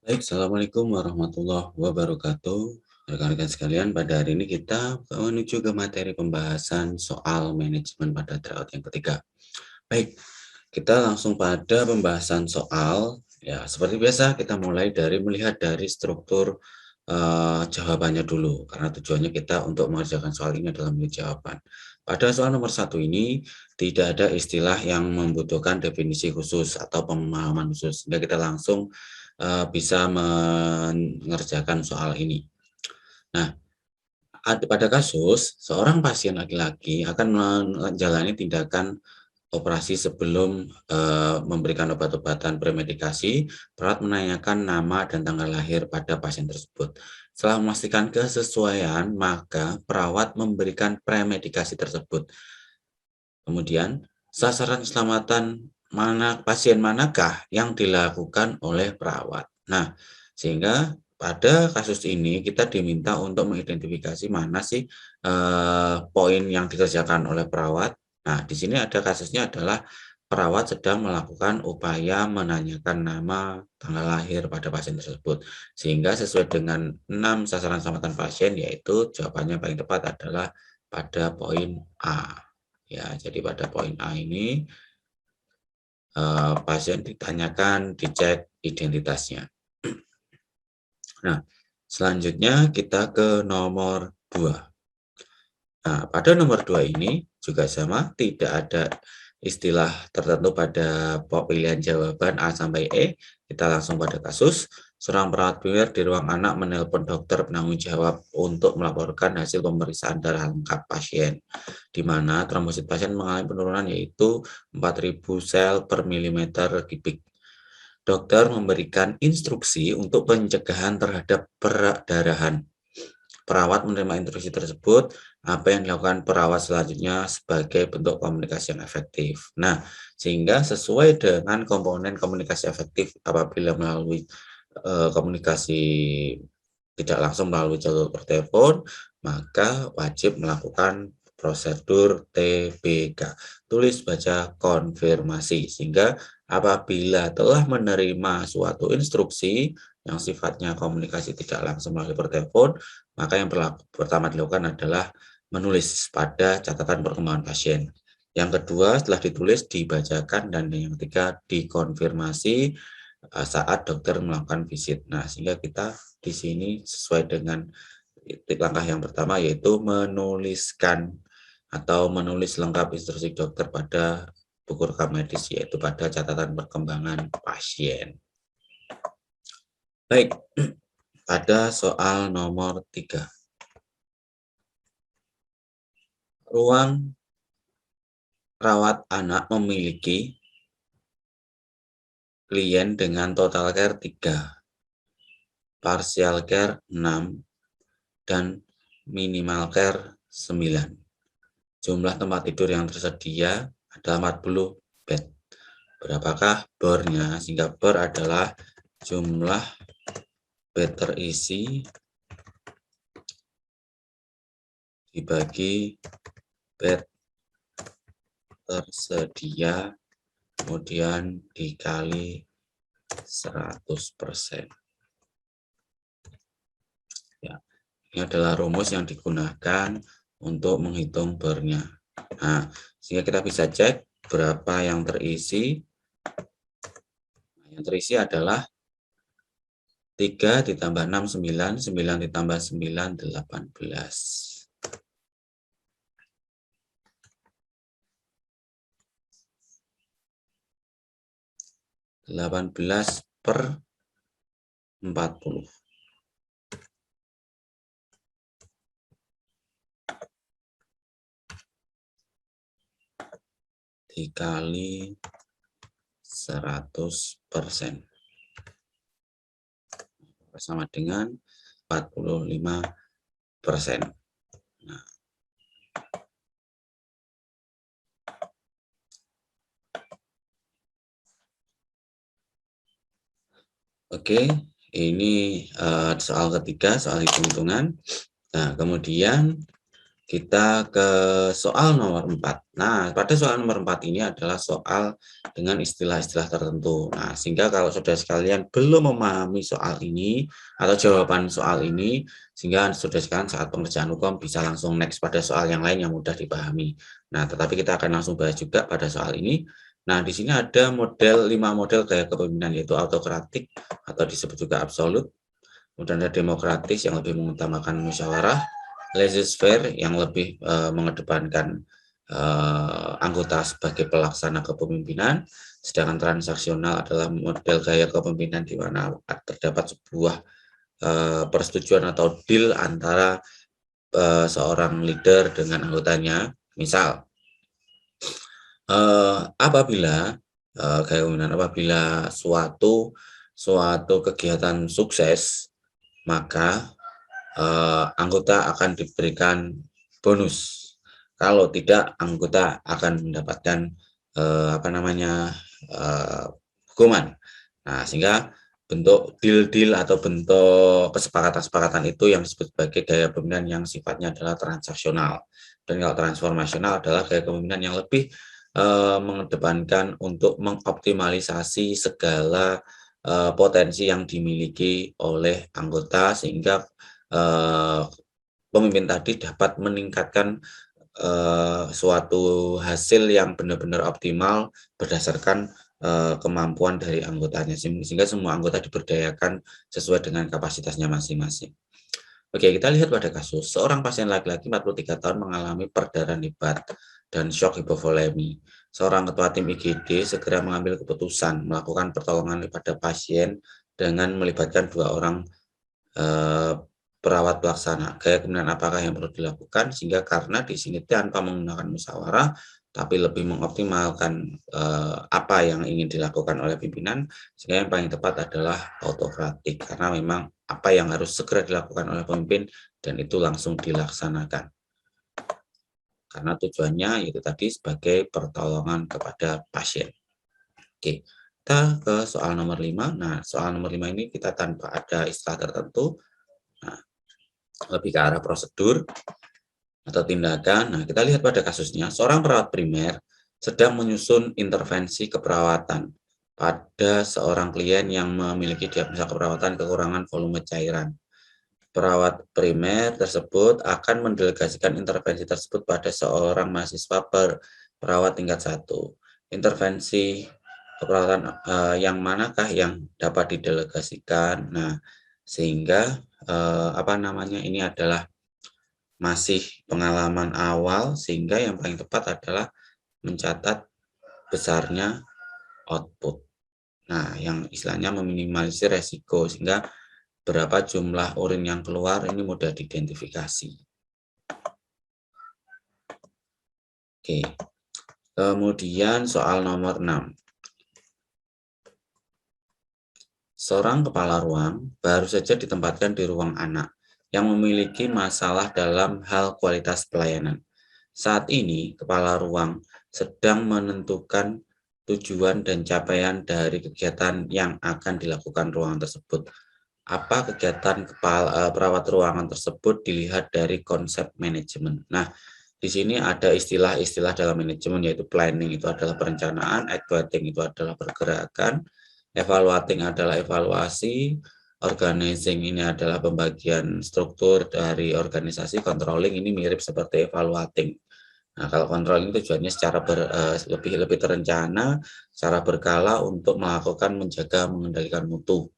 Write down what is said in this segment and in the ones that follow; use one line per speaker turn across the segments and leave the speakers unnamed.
Baik, Assalamualaikum warahmatullahi wabarakatuh. Rekan-rekan sekalian, pada hari ini kita menuju ke materi pembahasan soal manajemen pada tryout yang ketiga. Baik, kita langsung pada pembahasan soal. Ya, seperti biasa kita mulai dari melihat dari struktur jawabannya dulu, karena tujuannya kita untuk mengerjakan soal ini adalah memilih jawaban. Pada soal nomor 1 ini tidak ada istilah yang membutuhkan definisi khusus atau pemahaman khusus, sehingga kita langsung bisa mengerjakan soal ini. Nah, pada kasus seorang pasien laki-laki akan menjalani tindakan operasi sebelum memberikan obat-obatan premedikasi, perawat menanyakan nama dan tanggal lahir pada pasien tersebut. Setelah memastikan kesesuaian, maka perawat memberikan premedikasi tersebut. Kemudian, sasaran keselamatan pasien manakah yang dilakukan oleh perawat. Nah, sehingga pada kasus ini kita diminta untuk mengidentifikasi mana sih poin yang dikerjakan oleh perawat. Nah, di sini ada kasusnya adalah perawat sedang melakukan upaya menanyakan nama, tanggal lahir pada pasien tersebut. Sehingga sesuai dengan 6 sasaran keselamatan pasien, yaitu jawabannya paling tepat adalah pada poin A. Ya, jadi pada poin A ini pasien ditanyakan, dicek identitasnya. Nah, selanjutnya kita ke nomor 2. Nah, pada nomor 2 ini juga sama, tidak ada istilah tertentu pada pilihan jawaban A sampai E. Kita langsung pada kasus. Seorang perawat primer di ruang anak menelpon dokter penanggung jawab untuk melaporkan hasil pemeriksaan darah lengkap pasien, di mana trombosit pasien mengalami penurunan yaitu 4.000 sel per milimeter kubik. Dokter memberikan instruksi untuk pencegahan terhadap perdarahan. Perawat menerima instruksi tersebut, apa yang dilakukan perawat selanjutnya sebagai bentuk komunikasi yang efektif. Nah, sehingga sesuai dengan komponen komunikasi efektif apabila melalui komunikasi tidak langsung melalui jalur telepon, maka wajib melakukan prosedur TBK, tulis baca konfirmasi, sehingga apabila telah menerima suatu instruksi yang sifatnya komunikasi tidak langsung melalui telepon, maka yang pertama dilakukan adalah menulis pada catatan perkembangan pasien. Yang kedua, setelah ditulis dibacakan, dan yang ketiga dikonfirmasi saat dokter melakukan visit. Nah, sehingga kita di sini sesuai dengan langkah yang pertama, yaitu menuliskan atau menulis lengkap instruksi dokter pada buku rekam medis, yaitu pada catatan perkembangan pasien. Baik, pada soal nomor 3. Ruang rawat anak memiliki klien dengan total care 3, partial care 6, dan minimal care 9. Jumlah tempat tidur yang tersedia adalah 40 bed. Berapakah bornya? Sehingga bor adalah jumlah bed terisi dibagi bed tersedia, kemudian dikali 100%. Ya, ini adalah rumus yang digunakan untuk menghitung bornya. Nah, sehingga kita bisa cek berapa yang terisi. Yang terisi adalah 3 ditambah 6, 9, 9 ditambah 9, 18. 18 per 40. Dikali 100%. Sama dengan 45%. Nah, oke, ini soal ketiga, soal hitung-hitungan. Nah, kemudian Kita ke soal nomor 4. Nah, pada soal nomor 4 ini adalah soal dengan istilah-istilah tertentu. Nah, sehingga kalau saudara sekalian belum memahami soal ini atau jawaban soal ini, sehingga saudara sekalian saat pengerjaan hukum bisa langsung next pada soal yang lain yang mudah dipahami. Nah, tetapi kita akan langsung bahas juga pada soal ini. Nah, di sini ada 5 model gaya kepemimpinan, yaitu autokratik atau disebut juga absolut, kemudian ada demokratis yang lebih mengutamakan musyawarah, laissez-faire yang lebih mengedepankan anggota sebagai pelaksana kepemimpinan, sedangkan transaksional adalah model gaya kepemimpinan di mana terdapat sebuah persetujuan atau deal antara seorang leader dengan anggotanya. Misal, apabila gaya kepemimpinan apabila suatu kegiatan sukses, maka anggota akan diberikan bonus. Kalau tidak, anggota akan mendapatkan hukuman. Nah, sehingga bentuk deal-deal atau bentuk kesepakatan-kesepakatan itu yang disebut sebagai gaya kepemimpinan yang sifatnya adalah transaksional. Dan kalau transformasional adalah gaya kepemimpinan yang lebih mengedepankan untuk mengoptimalisasi segala potensi yang dimiliki oleh anggota sehingga pemimpin tadi dapat meningkatkan suatu hasil yang benar-benar optimal berdasarkan kemampuan dari anggotanya, sehingga semua anggota diberdayakan sesuai dengan kapasitasnya masing-masing. Oke, kita lihat pada kasus seorang pasien laki-laki 43 tahun mengalami perdarahan hebat dan shock hipovolemi. Seorang ketua tim IGD segera mengambil keputusan melakukan pertolongan pada pasien dengan melibatkan 2 orang perawat pelaksana. Gaya kepemimpinan apakah yang perlu dilakukan? Sehingga karena di sini tanpa menggunakan musyawarah, tapi lebih mengoptimalkan apa yang ingin dilakukan oleh pimpinan, sehingga yang paling tepat adalah autokratik, karena memang apa yang harus segera dilakukan oleh pemimpin dan itu langsung dilaksanakan. Karena tujuannya itu tadi sebagai pertolongan kepada pasien. Oke, kita ke soal nomor 5. Nah, soal nomor 5 ini kita tanpa ada istilah tertentu. Nah, lebih ke arah prosedur atau tindakan. Nah, kita lihat pada kasusnya, seorang perawat primer sedang menyusun intervensi keperawatan pada seorang klien yang memiliki diagnosa keperawatan kekurangan volume cairan. Perawat primer tersebut akan mendelegasikan intervensi tersebut pada seorang mahasiswa perawat tingkat 1. Intervensi keperawatan yang manakah yang dapat didelegasikan? Nah, sehingga ini adalah masih pengalaman awal, sehingga yang paling tepat adalah mencatat besarnya output. Nah, yang istilahnya meminimalisir resiko, sehingga berapa jumlah urin yang keluar ini mudah diidentifikasi. Oke, kemudian soal nomor 6. Seorang kepala ruang baru saja ditempatkan di ruang anak yang memiliki masalah dalam hal kualitas pelayanan. Saat ini, kepala ruang sedang menentukan tujuan dan capaian dari kegiatan yang akan dilakukan ruangan tersebut. Apa kegiatan perawat ruangan tersebut dilihat dari konsep manajemen. Nah, di sini ada istilah-istilah dalam manajemen, yaitu planning itu adalah perencanaan, activating itu adalah pergerakan, evaluating adalah evaluasi, organizing ini adalah pembagian struktur dari organisasi, controlling ini mirip seperti evaluating. Nah, kalau controlling tujuannya secara lebih terencana, secara berkala untuk melakukan menjaga mengendalikan mutu.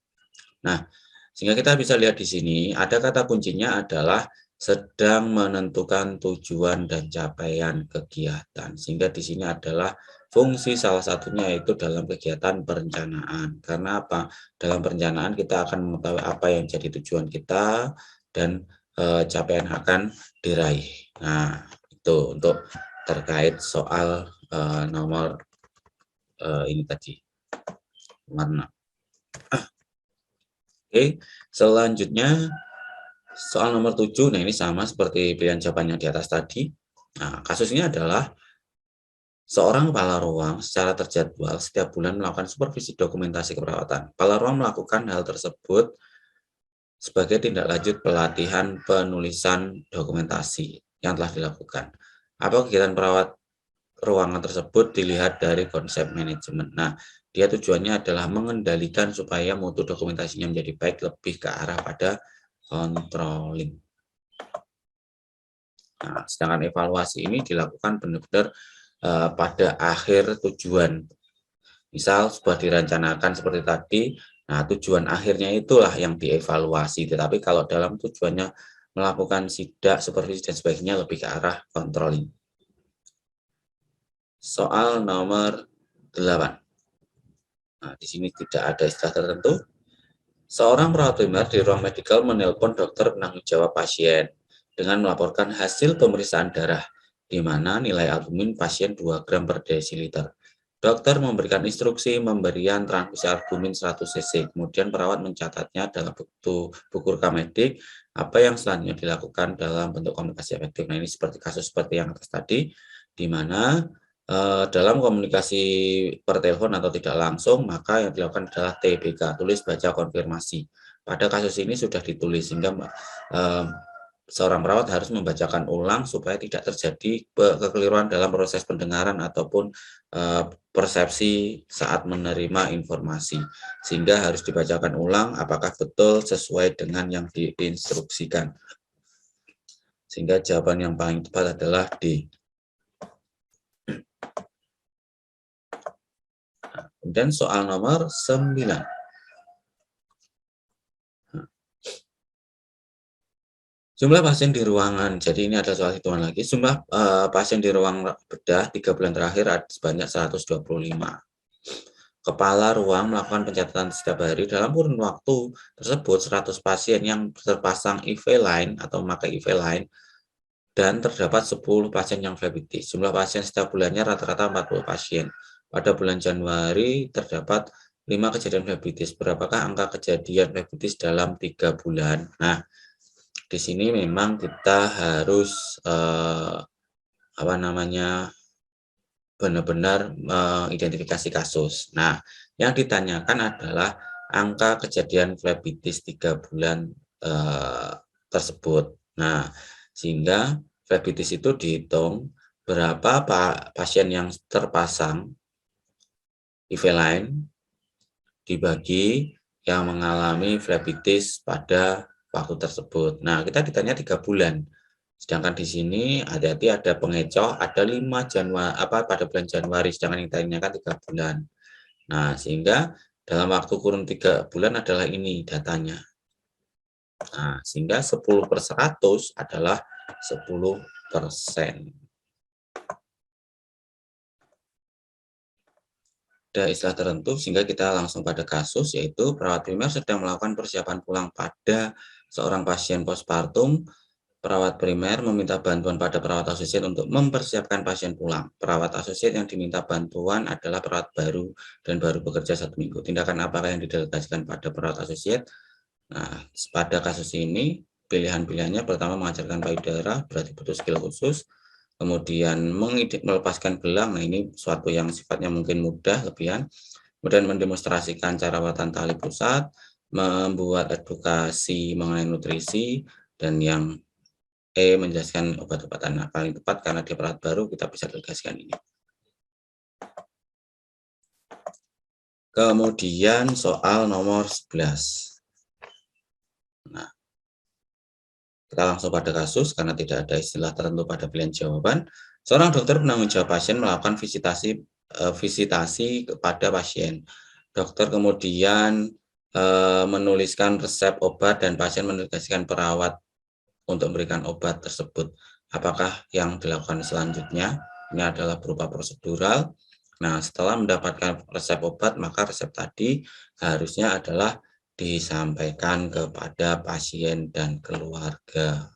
Nah, sehingga kita bisa lihat di sini ada kata kuncinya adalah sedang menentukan tujuan dan capaian kegiatan. Sehingga di sini adalah fungsi salah satunya yaitu dalam kegiatan perencanaan. Karena apa? Dalam perencanaan kita akan mengetahui apa yang jadi tujuan kita dan capaian akan diraih. Nah, itu untuk terkait soal nomor ini tadi. Nomor 6. Oke, selanjutnya soal nomor 7. Nah, ini sama seperti pilihan jawaban yang di atas tadi. Nah, kasusnya adalah seorang kepala ruang secara terjadwal setiap bulan melakukan supervisi dokumentasi keperawatan. Kepala ruang melakukan hal tersebut sebagai tindak lanjut pelatihan penulisan dokumentasi. yang telah dilakukan. Apa kegiatan perawat ruangan tersebut dilihat dari konsep manajemen. Nah, dia tujuannya adalah mengendalikan supaya mutu dokumentasinya menjadi baik, lebih ke arah pada controlling. Nah, sedangkan evaluasi ini dilakukan benar-benar pada akhir tujuan. Misal sebuah direncanakan seperti tadi, nah tujuan akhirnya itulah yang dievaluasi. Tetapi kalau dalam tujuannya melakukan sidak, supervisi dan sebagainya lebih ke arah controlling. Soal nomor 8. Nah, di sini tidak ada istilah tertentu. Seorang perawat primer di ruang medikal menelpon dokter penanggung jawab pasien dengan melaporkan hasil pemeriksaan darah, di mana nilai albumin pasien 2 gram per desiliter. Dokter memberikan instruksi pemberian transfusi albumin 100 cc, kemudian perawat mencatatnya dalam buku rekam medik. Apa yang selanjutnya dilakukan dalam bentuk komunikasi efektif. Nah, ini seperti kasus seperti yang atas tadi, di mana dalam komunikasi per telepon atau tidak langsung, maka yang dilakukan adalah TBK, tulis baca konfirmasi. Pada kasus ini sudah ditulis, sehingga seorang perawat harus membacakan ulang supaya tidak terjadi kekeliruan dalam proses pendengaran ataupun persepsi saat menerima informasi. Sehingga harus dibacakan ulang apakah betul sesuai dengan yang diinstruksikan. Sehingga jawaban yang paling tepat adalah D. Kemudian soal nomor 9. Jumlah pasien di ruangan, jadi ini ada soal hitungan lagi. Jumlah pasien di ruang bedah 3 bulan terakhir sebanyak 125. Kepala ruang melakukan pencatatan setiap hari. Dalam kurun waktu tersebut, 100 pasien yang terpasang IV line atau memakai IV line, dan terdapat 10 pasien yang flebitis. Jumlah pasien setiap bulannya rata-rata 40 pasien. Pada bulan Januari terdapat 5 kejadian flebitis. Berapakah angka kejadian flebitis dalam 3 bulan? Nah, di sini memang kita harus benar-benar mengidentifikasi kasus. Nah, yang ditanyakan adalah angka kejadian flebitis 3 bulan tersebut. Nah, sehingga flebitis itu dihitung berapa pasien yang terpasang IV line dibagi yang mengalami flebitis pada waktu tersebut. Nah, kita ditanya 3 bulan. Sedangkan di sini hati-hati ada pengecoh, ada 5 Januari pada bulan Januari, sedangkan yang ditanyakan 3 bulan. Nah, sehingga dalam waktu kurun 3 bulan adalah ini datanya. Nah, sehingga 10/100 adalah 10%. Ada istilah tertentu sehingga kita langsung pada kasus, yaitu perawat primer sedang melakukan persiapan pulang pada seorang pasien postpartum. Perawat primer meminta bantuan pada perawat asosiat untuk mempersiapkan pasien pulang. Perawat asosiat yang diminta bantuan adalah perawat baru dan baru bekerja 1 minggu. Tindakan apakah yang didelegasikan pada perawat asosiat? Nah, pada kasus ini pilihan-pilihannya pertama mengajarkan payudara, berarti butuh skill khusus. Kemudian melepaskan gelang, nah ini suatu yang sifatnya mungkin mudah, lebihan. Kemudian mendemonstrasikan cara pawatan tali pusat, membuat edukasi mengenai nutrisi, dan yang menjelaskan obat-obatan. Nah, paling tepat karena dia perawat baru, kita bisa delegasikan ini. Kemudian soal nomor 11. Nah, kita langsung pada kasus karena tidak ada istilah tertentu pada pilihan jawaban. Seorang dokter penanggung jawab pasien melakukan visitasi kepada pasien. Dokter kemudian menuliskan resep obat dan pasien mendelegasikan perawat untuk memberikan obat tersebut. Apakah yang dilakukan selanjutnya? Ini adalah berupa prosedural. Nah, setelah mendapatkan resep obat, maka resep tadi harusnya adalah disampaikan kepada pasien dan keluarga.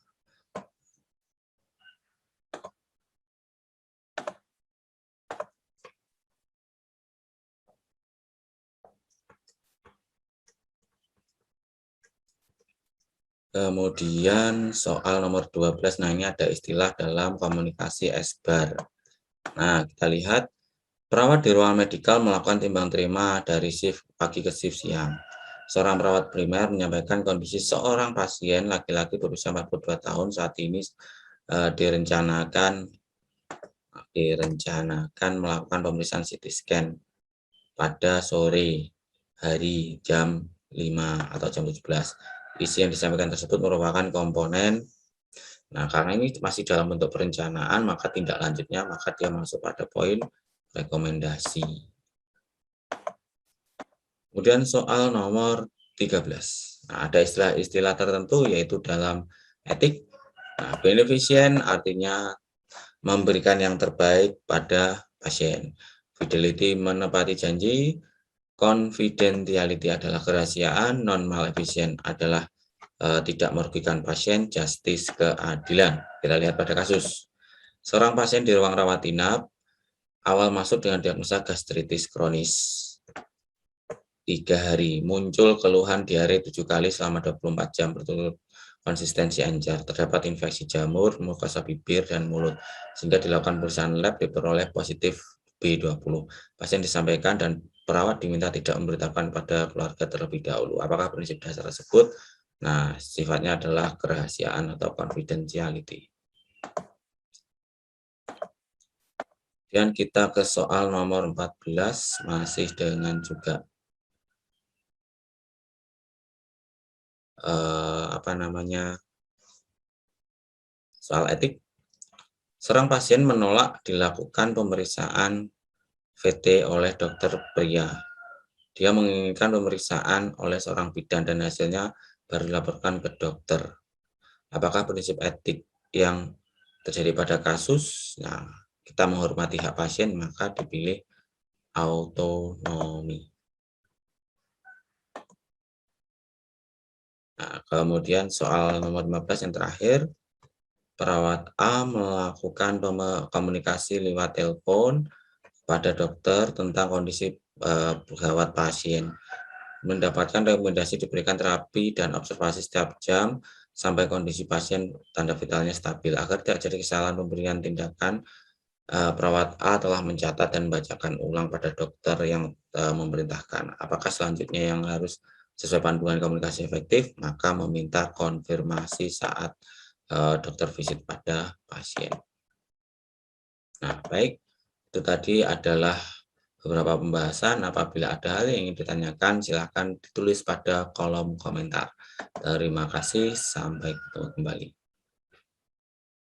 Kemudian soal nomor 12, nah ini ada istilah dalam komunikasi SBAR. Nah, kita lihat perawat di ruang medikal melakukan timbang terima dari shift pagi ke shift siang. Seorang perawat primer menyampaikan kondisi seorang pasien laki-laki berusia 42 tahun saat ini direncanakan melakukan pemeriksaan CT scan pada sore hari jam 5 atau jam 17. Isi yang disampaikan tersebut merupakan komponen. Nah, karena ini masih dalam bentuk perencanaan, maka tindak lanjutnya maka dia masuk pada poin rekomendasi. Kemudian soal nomor 13. Nah, ada istilah-istilah tertentu yaitu dalam etik. Nah, beneficent artinya memberikan yang terbaik pada pasien. Fidelity menepati janji. Confidentiality adalah kerahasiaan. Non-maleficent adalah tidak merugikan pasien. Justice keadilan. Kita lihat pada kasus. Seorang pasien di ruang rawat inap awal masuk dengan diagnosa gastritis kronis. 3 hari, muncul keluhan diare 7 kali selama 24 jam berturut konsistensi anjar, terdapat infeksi jamur, mukosa bibir, dan mulut, sehingga dilakukan pemeriksaan lab diperoleh positif B20. Pasien disampaikan dan perawat diminta tidak memberitahukan pada keluarga terlebih dahulu. Apakah prinsip dasar tersebut? Nah, sifatnya adalah kerahasiaan atau confidentiality. Dan kita ke soal nomor 14, masih dengan juga soal etik. Seorang pasien menolak dilakukan pemeriksaan VT oleh dokter pria. Dia menginginkan pemeriksaan oleh seorang bidan dan hasilnya baru dilaporkan ke dokter. Apakah prinsip etik yang terjadi pada kasus? Nah, kita menghormati hak pasien, maka dipilih autonomi. Nah, kemudian soal nomor 15 yang terakhir. Perawat A melakukan komunikasi lewat telepon pada dokter tentang kondisi gawat pasien. Mendapatkan rekomendasi diberikan terapi dan observasi setiap jam sampai kondisi pasien tanda vitalnya stabil. Agar tidak jadi kesalahan pemberian tindakan, perawat A telah mencatat dan membacakan ulang pada dokter yang memerintahkan. Apakah selanjutnya yang harus sesuai panduan komunikasi efektif? Maka meminta konfirmasi saat dokter visit pada pasien. Nah, baik, itu tadi adalah beberapa pembahasan. Apabila ada hal yang ingin ditanyakan, silakan ditulis pada kolom komentar. Terima kasih, sampai ketemu kembali.